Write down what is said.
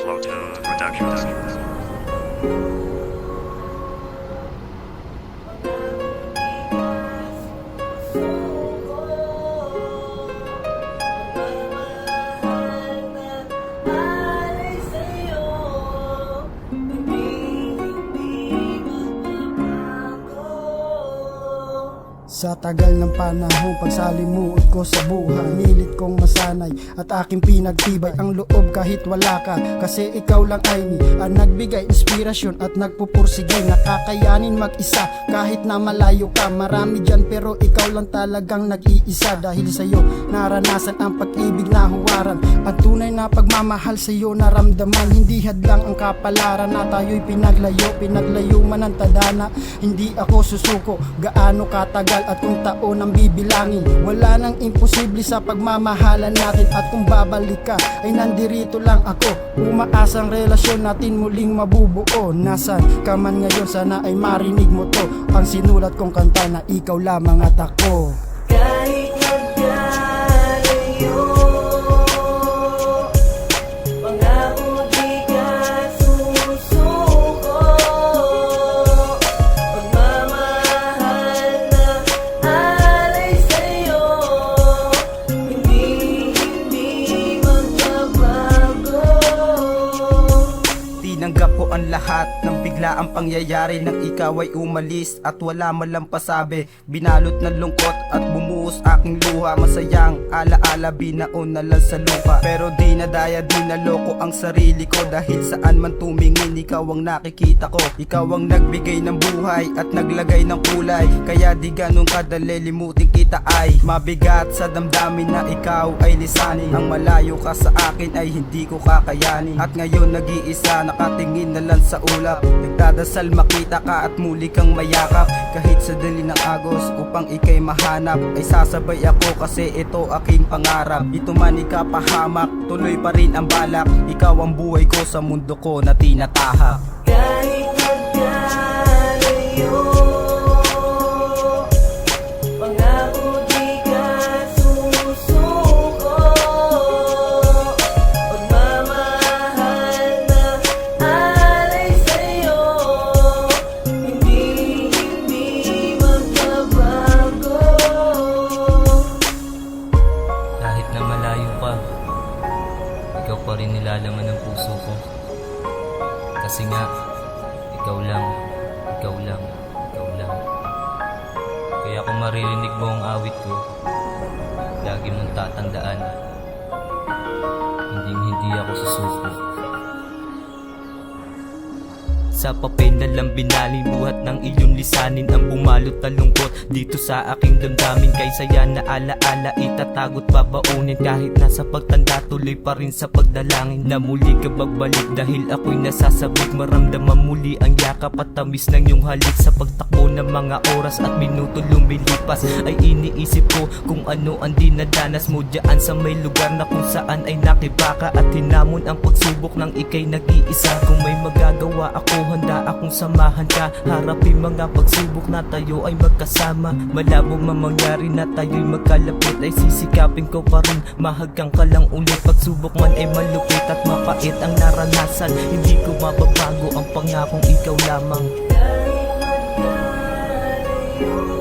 Slow Tune Productions. Sa tagal ng panahon, pagsalimuot ko sa buhay, milit kong masanay at aking pinagtibay ang loob kahit wala ka. Kasi ikaw lang ay ang nagbigay inspirasyon at nagpupursige. Nakakayanin mag-isa kahit na malayo ka. Marami dyan pero ikaw lang talagang nag-iisa. Dahil sa'yo naranasan ang pag-ibig na huwaran. Ang tunay na pagmamahal sa'yo naramdaman. Hindi hadlang ang kapalaran na tayo'y pinaglayo man ang tadhana. Hindi ako susuko gaano katagal at kung taon ang bibilangin. Wala nang imposible sa pagmamahalan natin. At kung babalik ka ay nandirito lang ako. Umaasang relasyon natin muling mabubuo. Nasaan ka man ngayon, sana ay marinig mo to. Ang sinulat kong kanta na ikaw lamang at ako. Kahit magkalayo, pangako di ka susuko. Pagmamahal na alay sa'yo, hindi magbabago. Tinanggap ko ang lahat ng biglaang pangyayari nang ikaw ay umalis at wala man lang pasabi. Binalot ng lungkot at bumuhos aking luha. Masayang alaala binaon na lang sa lupa. Pero di nadaya, di naloko ang sarili ko. Dahil saan man tumingin, ikaw ang nakikita ko. Ikaw ang nagbigay ng buhay at naglagay ng kulay. Kaya di ganun kadali limutin kita ay mabigat sa damdamin na ikaw ay lisanin. Ang malayo ka sa akin ay hindi ko kakayanin. At ngayon nag-iisa, nakatingin na lang sa ulap. Nagdadasal makita ka at muli kang mayakap. Kahit sa dali ng agos upang ikay mahanap, ay sasabay ako kasi ito aking pangarap. Ito man ikapahamak, tuloy pa rin ang balak. Ikaw ang buhay ko sa mundo ko na tinatahak. Kahit magkalayo, pangako di ka susuko. Pagmamahal na alay sa'yo, hindi magbabago. Kahit na malayo ka, ikaw pa rin nilalaman ng puso ko. Kasi nga, ikaw lang, ikaw lang, ikaw lang. Kaya kung maririnig mo ang awit ko, lagi mong tatandaan, hindi ako susuko. Sa papel na lang binalin, buhat ng iyong lisanin ang bumalot na lungkot dito sa aking damdamin. Kaysa yan na alaala itatago't babaunin. Kahit nasa pagtanda tuloy pa rin sa pagdalangin na muli ka magbalik. Dahil ako'y nasasabik, maramdaman muli ang yakap at tamis ng iyong halik. Sa pagtakbo ng mga oras at minuto lumilipas, ay iniisip ko kung ano ang dinadanas mo dyan sa may lugar na kung saan ay nakibaka. At hinamon ang pagsubok ng ikay nag-iisa. Kung may magagawa ako, handa akong samahan ka. Harapin mga pagsubok na tayo ay magkasama. Malabo mamangyari na tayo'y magkalapit, ay sisikapin ko pa rin mahagkan ka lang ulit. Pagsubok man ay malupit at mapait ang naranasan, hindi ko mababago ang pangakong ikaw lamang. Kahit magkalayo,